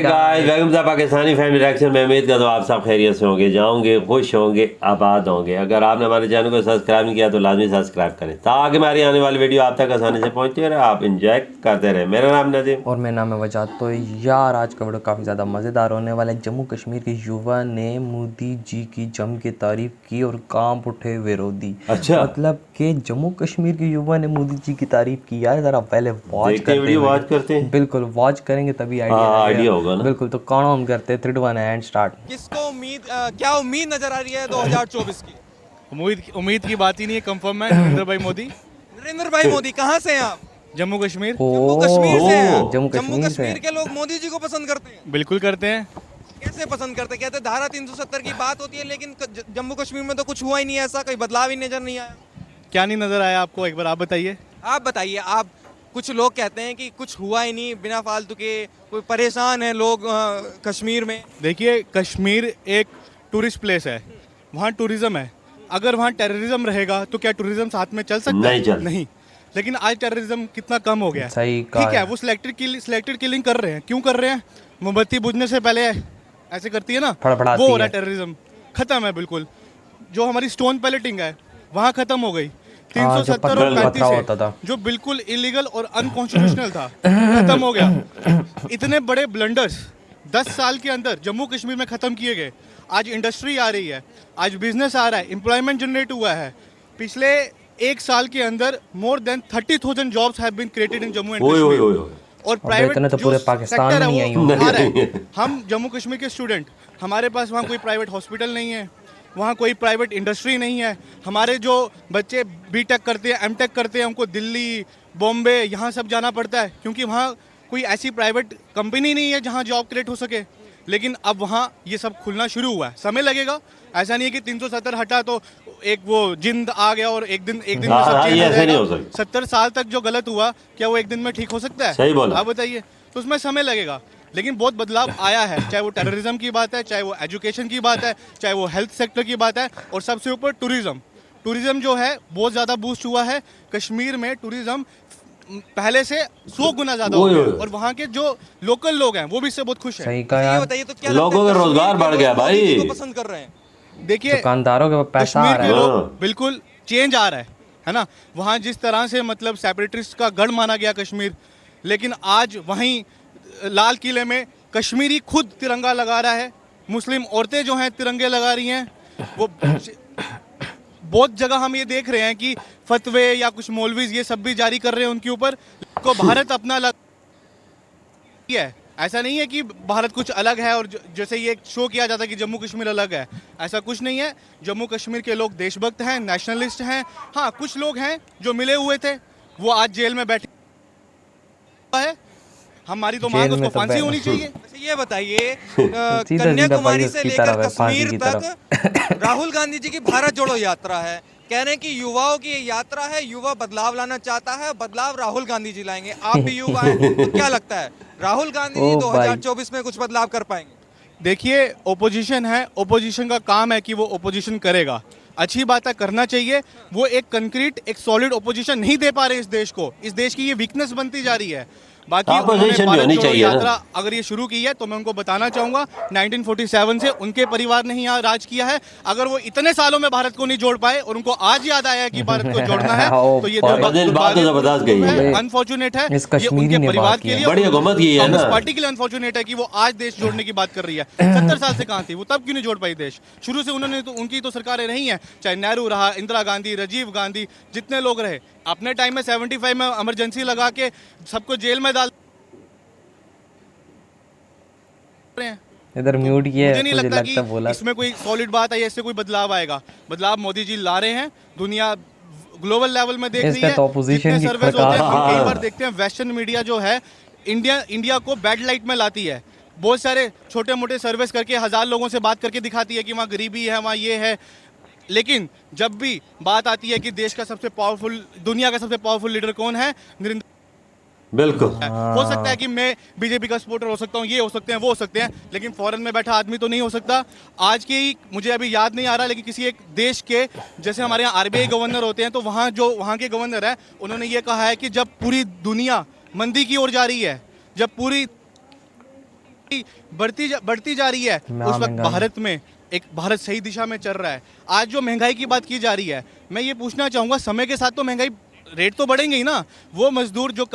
Guys welcome to Pakistani family reaction में। उम्मीद करता हूँ आप सब खैरियत से होंगे, जाओगे, खुश होंगे, आबाद होंगे। अगर आपने हमारे चैनल को सब्सक्राइब नहीं किया तो लाजमी सब्सक्राइब करें ताकि हमारी आने वाली वीडियो आप तक आसानी से पहुंचती रहे, आप इंजॉय करते रहे। मेरा नाम नदीम और मेरा नाम है वजात। तो यार आज का वीडियो काफ़ी ज़्यादा मज़ेदार होने वाला है। जम्मू कश्मीर के युवा ने मोदी जी की जम के तारीफ की और कांप उठे विरोधी। अच्छा, मतलब कि जम्मू कश्मीर के युवा ने मोदी जी की तारीफ की। यार ज़रा पहले वॉच करते हैं। बिल्कुल वॉच करेंगे तभी आइडिया होगा ना। बिल्कुल, तो कौन हम करते 3 2 1 एंड स्टार्ट। किसको उम्मीद क्या उम्मीद नजर आ रही है 2024 की? उम्मीद की बात ही नहीं है, कंफर्म है। नरेंद्र भाई मोदी। नरेंद्र भाई मोदी कहाँ से हैं आप? जम्मू कश्मीर। जम्मू कश्मीर से हैं। जम्मू जम्मू कश्मीर से कश्मीर के लोग मोदी जी को पसंद करते हैं। बिल्कुल करते हैं। कैसे पसंद करते हैं? कहते हैं धारा 370 की बात होती है, लेकिन जम्मू कश्मीर में तो कुछ हुआ ही नहीं, ऐसा कोई बदलाव ही नजर नहीं आया। क्या नहीं नजर आया आपको, एक बार आप बताइए। आप बताइए। आप कुछ लोग कहते हैं कि कुछ हुआ ही नहीं, बिना फालतू के कोई परेशान है लोग कश्मीर में। देखिए, कश्मीर एक टूरिस्ट प्लेस है, वहाँ टूरिज्म है। अगर वहाँ टेररिज्म रहेगा तो क्या टूरिज्म साथ में चल सकता है? नहीं। लेकिन आज टेररिज्म कितना कम हो गया है। सही ठीक है, वो सिलेक्टेड किलिंग कर रहे हैं। क्यों कर रहे हैं? मोमबत्ती बुझने से पहले ऐसे करती है ना, वो हो रहा है टेररिज्म। खत्म है बिल्कुल। जो हमारी स्टोन पैलेटिंग है वहाँ खत्म हो गई। 370 और 35 जो बिल्कुल इलीगल और अनकॉन्स्टिट्यूशनल था, खत्म हो गया। इतने बड़े ब्लंडर्स 10 साल के अंदर जम्मू कश्मीर में खत्म किए गए। आज इंडस्ट्री आ रही है, आज बिजनेस आ रहा है, एम्प्लॉयमेंट जनरेट हुआ है। पिछले 1 साल के अंदर more than 30,000 jobs have been created in Jammu and Kashmir. और प्राइवेट तो पूरे पाकिस्तान में नहीं आई। हम जम्मू कश्मीर के स्टूडेंट, हमारे पास वहाँ कोई प्राइवेट हॉस्पिटल नहीं है, वहाँ कोई प्राइवेट इंडस्ट्री नहीं है। हमारे जो बच्चे बीटेक करते हैं, एमटेक करते हैं, उनको दिल्ली, बॉम्बे, यहाँ सब जाना पड़ता है, क्योंकि वहाँ कोई ऐसी प्राइवेट कंपनी नहीं है जहाँ जॉब क्रिएट हो सके। लेकिन अब वहाँ ये सब खुलना शुरू हुआ है। समय लगेगा, ऐसा नहीं है कि 370 हटा तो एक वो जिंद आ गया और एक दिन में सब चेंज हो जाएगा। 70 साल तक जो गलत हुआ, क्या वो एक दिन में ठीक हो सकता है? सही बोला। आप बताइए। तो उसमें समय लगेगा, लेकिन बहुत बदलाव आया है। चाहे वो टेररिज्म की बात है, चाहे वो एजुकेशन की बात है, चाहे वो हेल्थ सेक्टर की बात है, और सबसे ऊपर टूरिज्म जो है बहुत ज़्यादा बूस्ट हुआ है। कश्मीर में टूरिज्म पहले से 100 गुना ज़्यादा हो गया, और वहाँ के जो लोकल लोग हैं वो भी इससे बहुत खुश हैं। सही कहा यार। बताइए तो क्या लोगों का रोजगार बढ़ गया भाई, पसंद कर रहे हैं। देखिए, दुकानदारों के पैसा आ रहा है, बिल्कुल चेंज आ रहा है ना। वहाँ जिस तरह से मतलब सेपरेटिस्ट का गढ़ माना गया कश्मीर, लेकिन आज वहीं लाल किले में कश्मीरी खुद तिरंगा लगा रहा है। मुस्लिम औरतें जो हैं तिरंगे लगा रही हैं। वो बहुत जगह हम ये देख रहे हैं कि फतवे या कुछ मौलवीज ये सब भी जारी कर रहे हैं उनके ऊपर को भारत अपना अलग है। ऐसा नहीं है कि भारत कुछ अलग है, और जैसे ये शो किया जाता है कि जम्मू कश्मीर अलग है, ऐसा कुछ नहीं है। जम्मू कश्मीर के लोग देशभक्त हैं, नेशनलिस्ट हैं। हाँ, कुछ लोग हैं जो मिले हुए थे, वो आज जेल में बैठे है। हमारी तो मांग उसको फांसी होनी चाहिए। ये बताइए, कन्याकुमारी से लेकर कश्मीर तक राहुल गांधी जी की भारत जोड़ो यात्रा है। कह रहे हैं कि युवाओं की ये यात्रा है, युवा बदलाव लाना चाहता है, बदलाव राहुल गांधी जी लाएंगे। आप भी युवा हैं, तो क्या लगता है राहुल गांधी जी 2024 में कुछ बदलाव कर पाएंगे? देखिए, ओपोजिशन है, ओपोजिशन का काम है कि वो ओपोजिशन करेगा। अच्छी बात है, करना चाहिए। वो एक कंक्रीट, एक सॉलिड ओपोजिशन नहीं दे पा रहे इस देश को। इस देश की ये वीकनेस बनती जा रही है। बाकी यात्रा अगर ये शुरू की है तो मैं उनको बताना चाहूंगा 1947 से उनके परिवार ने ही यहाँ राज किया है। अगर वो इतने सालों में भारत को नहीं जोड़ पाए और उनको आज याद आया है कि भारत को जोड़ना है, तो ये अनफॉर्चुनेट है। ये उनके परिवार के लिए, कांग्रेस पार्टी के लिए अनफॉर्चुनेट है कि वो आज देश जोड़ने की बात कर रही है। 70 साल से कहाँ थी वो? तब क्यों नहीं जोड़ पाई देश? शुरू से उन्होंने तो, उनकी तो सरकारें रही हैं, चाहे नेहरू रहा, इंदिरा गांधी, राजीव गांधी, जितने लोग रहे। अपने टाइम में 75 में इमरजेंसी लगा के सबको जेल में डाल रहे हैं। इधर म्यूट किया है। मुझे नहीं लगता कि इसमें कोई सॉलिड बात है, ऐसे कोई बदलाव आएगा। बदलाव मोदी जी ला रहे हैं, दुनिया ग्लोबल लेवल में देख रही है। जितने सर्वेस होते हैं, हम कई बार देखते हैं वेस्टर्न मीडिया जो है इंडिया को बैड लाइट में लाती है। बहुत सारे छोटे मोटे सर्वेस करके 1000 लोगों से बात करके दिखाती है कि वहाँ गरीबी है, वहाँ ये है। लेकिन जब भी बात आती है कि देश का सबसे पावरफुल, दुनिया का सबसे पावरफुल लीडर कौन है, नरेंद्र, बिल्कुल हो सकता है कि मैं बीजेपी का सपोर्टर हो सकता हूँ, ये हो सकते हैं, वो हो सकते हैं, लेकिन फॉरेन में बैठा आदमी तो नहीं हो सकता। आज की मुझे अभी याद नहीं आ रहा, लेकिन किसी एक देश के, जैसे हमारे यहाँ आरबीआई गवर्नर होते हैं, तो वहाँ जो वहाँ के गवर्नर है, उन्होंने ये कहा है कि जब पूरी दुनिया मंदी की ओर जा रही है, जब पूरी बढ़ती जा रही है। उस वक्त भारत में भारत सही दिशा में चल रहा है। आज जो महंगाई की बात की जा रही है, मैं ये पूछना चाहूँगा, समय के साथ तो महंगाई रेट तो बढ़ेंगे ही ना। वो मजदूर जो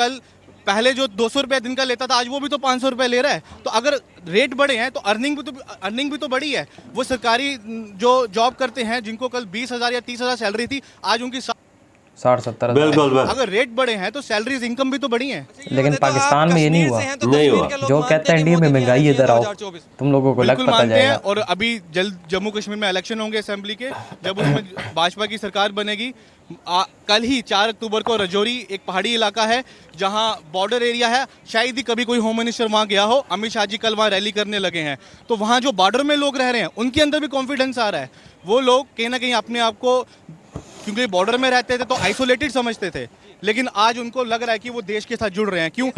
पहले जो 200 रुपये दिन का लेता था, आज वो भी तो 500 रुपये ले रहा है। तो अगर रेट बढ़े हैं तो अर्निंग भी तो बढ़ी है। वो सरकारी जो जॉब करते हैं, जिनको कल 20,000 या 30,000 सैलरी थी, आज उनकी 60-70 बिल्कुल। अगर रेट बढ़े हैं तो सैलरीज इनकम भी तो बढ़ी है। लेकिन पाकिस्तान में ये नहीं हुआ। नहीं हुआ। जो कहता है इंडिया में महंगाई, इधर आओ, तुम लोगों को लग पता जाएगा। और अभी जल्द जम्मू कश्मीर में इलेक्शन होंगे असेंबली के, जब उसमें भाजपा की सरकार बनेगी। कल ही 4 अक्टूबर को रजौरी एक पहाड़ी इलाका है जहां बॉर्डर एरिया है, शायद ही कभी कोई होम मिनिस्टर वहां गया हो। अमित शाह जी कल वहां रैली करने लगे हैं। तो वहां जो बॉर्डर में लोग रह रहे हैं, उनके अंदर भी कॉन्फिडेंस आ रहा है। वो लोग कहीं ना कहीं अपने आप को, क्योंकि बॉर्डर में रहते थे तो आइसोलेटेड समझते थे, लेकिन आज उनको लग रहा है कि वो देश के साथ जुड़ रहे हैं। क्यों?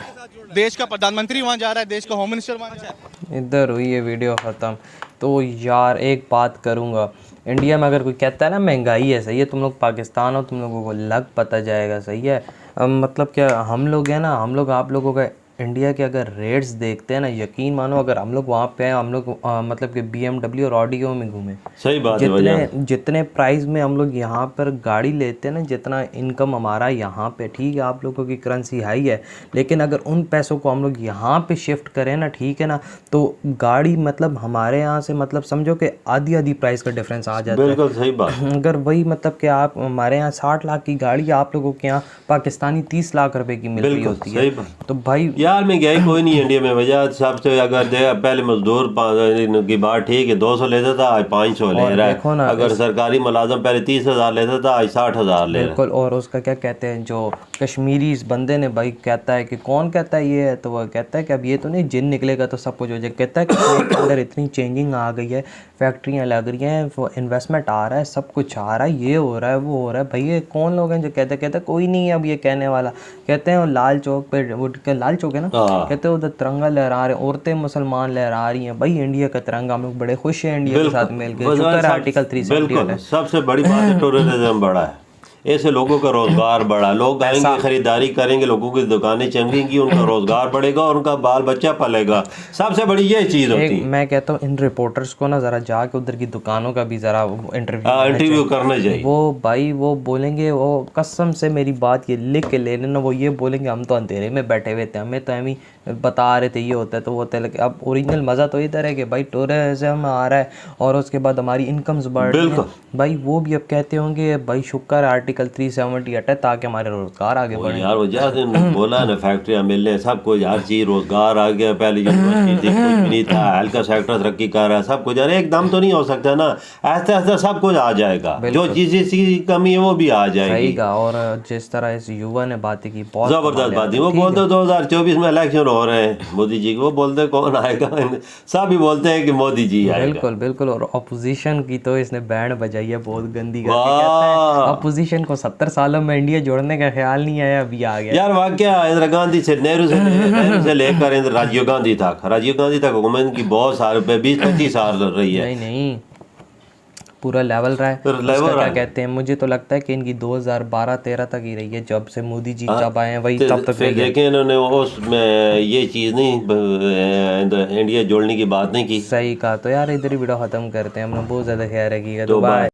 देश का प्रधानमंत्री वहां जा रहा है, देश का होम मिनिस्टर वहां जा रहा है। इधर हुई है वीडियो ख़त्म। तो यार एक बात करूँगा, इंडिया में अगर कोई कहता है ना महंगाई है, सही है, तुम लोग पाकिस्तान हो, तुम लोगों को लग पता जाएगा, सही है। मतलब क्या हम लोग हैं ना, हम लोग आप लोगों का इंडिया के अगर रेट्स देखते हैं ना, यकीन मानो अगर हम लोग वहाँ पे हैं, हम लोग मतलब कि BMW और ऑडियो में घूमे, सही बात है। जितने प्राइस में हम लोग यहाँ पर गाड़ी लेते हैं ना, जितना इनकम हमारा यहाँ पे, ठीक है आप लोगों की करेंसी हाई है, लेकिन अगर उन पैसों को हम लोग यहाँ पे शिफ्ट करें ना, ठीक है ना, तो गाड़ी मतलब हमारे यहाँ से मतलब समझो कि आधी प्राइस का डिफरेंस आ जाता है। बिल्कुल सही बात। अगर वही मतलब कि आप हमारे यहाँ 60 लाख की गाड़ी आप लोगों के यहाँ पाकिस्तानी 30 लाख रुपए की मिल रही होती है। तो भाई यार महंगाई कोई नहीं इंडिया में वजह सबसे, अगर पहले मजदूर की बात ठीक है 200 लेता था, आज 500 ले रहा है। अगर सरकारी मुलाजम पहले 30,000 लेता था, आज 60,000 ले रहा है। बिल्कुल। और उसका क्या कहते हैं, जो कश्मीरी इस बंदे ने भाई कहता है कि कौन कहता है ये है, तो वह कहता है कि अब ये तो नहीं जिन निकलेगा तो सब कुछ हो जाएगा। कहता है कि अंदर इतनी चेंजिंग आ गई है, फैक्ट्रियाँ लग रही हैं, वो इन्वेस्टमेंट आ रहा है, सब कुछ आ रहा है, ये हो रहा है, वो हो रहा है। भाई ये कौन लोग हैं जो कहते हैं कोई नहीं है अब ये कहने वाला। कहते हैं लाल चौक पे, वो लाल चौक है ना, कहते हैं उधर तिरंगा लहरा रहे, औरतें मुसलमान लहरा रही हैं। भाई इंडिया का तिरंगा, हम लोग बड़े खुश हैं इंडिया के साथ मिल के। आर्टिकल 370 सबसे बड़ी बात है टूरिज्म बढ़ा है, ऐसे लोगों का रोजगार बढ़ा, लोग आएंगे खरीदारी करेंगे, लोगों की दुकानें चमकेंगी, उनका रोजगार बढ़ेगा और उनका बाल बच्चा पलेगा। सबसे बड़ी ये चीज होती है। मैं कहता हूँ इन रिपोर्टर्स को ना जरा जाके उधर की दुकानों का भी जरा इंटरव्यू करना चाहिए। वो भाई वो बोलेंगे, वो कसम से मेरी बात ये लिख के ले लेना, वो ये बोलेंगे हम तो अंधेरे में बैठे हुए थे, हमें तो हम ही बता रहे थे ये होता है तो वो होता है। लेकिन अब ओरिजिनल मज़ा तो इधर है कि भाई टूरिज्म आ रहा है और उसके बाद हमारी इनकम्स बढ़ रही हैं। भाई वो भी अब कहते होंगे भाई शुक्र आर्टिकल 370 हटे ताकि हमारे रोजगार आगे बढ़े। यार वो जैसे बोला ना, फैक्ट्रियाँ मिलने, सब कुछ, हर चीज़ रोजगार आ गया। पहले यूनिवर्सिटी कुछ भी नहीं था, हेल्थ का सेक्टर तरक्की कर रहा है, सब कुछ। यार एकदम तो नहीं हो सकता ना, ऐसे ऐसे सब कुछ आ जाएगा, जो चीज़ की कमी है वो भी आ जाएगी। और जिस तरह इस युवा ने बातें की, बहुत जबरदस्त बात है। वो बोलते 2024 में इलेक्शन हो रहे हैं मोदी जी के, वो बोलते कौन आएगा, सब भी बोलते हैं कि मोदी जी आएगा। बिल्कुल बिल्कुल। और अपोजिशन की तो इसने बैंड बजाई है बहुत गंदी करके। अपोजिशन को 70 सालों में इंडिया जोड़ने का ख्याल नहीं आया, अभी आ गया। यार वाकया इंदिरा गांधी से, नेहरू से लेकर राजीव गांधी तक हुकूमत की बहुत साल पे 20-25 साल रही है। नहीं पूरा लेवल रहा है। क्या कहते हैं, मुझे तो लगता है कि इनकी 2012-13 तक ही रही है, जब से मोदी जी जब आए हैं वही तब तक रही है। लेकिन इन्होंने उसमें ये चीज़ नहीं, इंडिया जोड़ने की बात नहीं की। सही कहा। तो यार इधर ही वीडियो खत्म करते हैं, हमने बहुत ज़्यादा ख्याल रखिएगा। तो बाय।